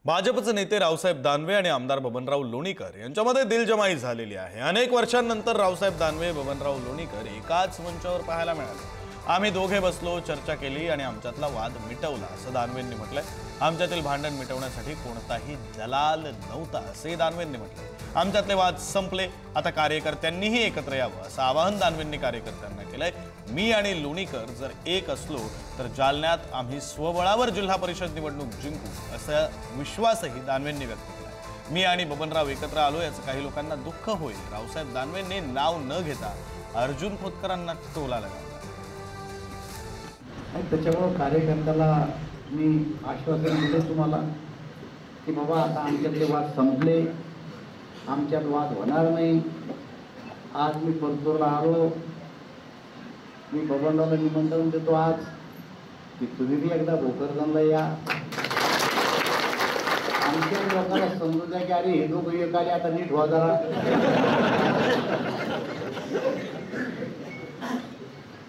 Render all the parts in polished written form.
भाजपचे नेते रावसाहेब दानवे आणि आमदार बबनराव लोणीकर यांच्यामध्ये दिलजमाई झालेली आहे। अनेक वर्षांनंतर रावसाहेब दानवे बबनराव लोणीकर एकाच मंचावर पाहायला मिळाले। आम्ही दोघे बसलो, चर्चा केली आणि आमच्यातला वाद मिटवला असं दानवेंनी म्हटलंय। आमच्यातील भांडण मिटवण्यासाठी कोणताही दलाल नव्हता असे दानवेंनी म्हटले। आमच्यातले वाद संपले, आता कार्यकर्त्यांनीही एकत्र यावं असं आवाहन दानवेंनी कार्यकर्त्यांना केलंय। मी आणि लोणीकर जर एक असलो तर जालन्यात आम्ही स्वबळावर जिल्हा परिषद निवडणूक जिंकू असा विश्वासही दानवेंनी व्यक्त केला। मी आणि बबनराव एकत्र आलो याचं काही लोकांना दुःख होईल। रावसाहेब दानवेंनी नाव न घेता अर्जुन खोतकरांना टोला लगावला। त्याच्यामुळे कार्यकर्त्याला मी आश्वासन दिले तुम्हाला की बाबा आता आमच्यातले वाद संपले, आमच्यात वाद होणार नाही। आज मी परतूरला आलो, मी बबनरावला निमंत्रण देतो आज की तुम्ही बी एकदा भोकरदनला या। आमच्या लोकांना समजू द्या की अरे हे दोघं एक आले, आता नीट व्हा जरा।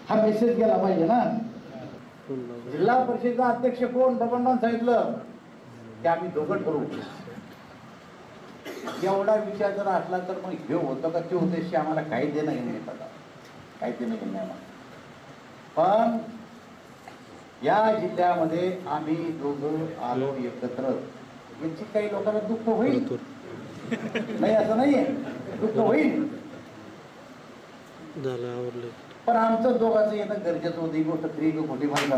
हा मेसेज गेला पाहिजे ना। जिल्हा परिषदेचा अध्यक्ष कोण? बबनराव सांगितलं की आम्ही दोघं ठरवू। एवढा विचार जर असला तर मग हे होतं का ते होतं आम्हाला काही देणं घेणं नाही पडलं, काही देणं घेणं नाही। पण या जिल्ह्यामध्ये आम्ही दोघं आलो एकत्र, याची काही लोकांना दुःख होईल नाही असं नाहीये, दुःख होईल। पण आमचं दोघांचं येणं गरजेचं होतं। ही गोष्ट खरी खोटी माहिती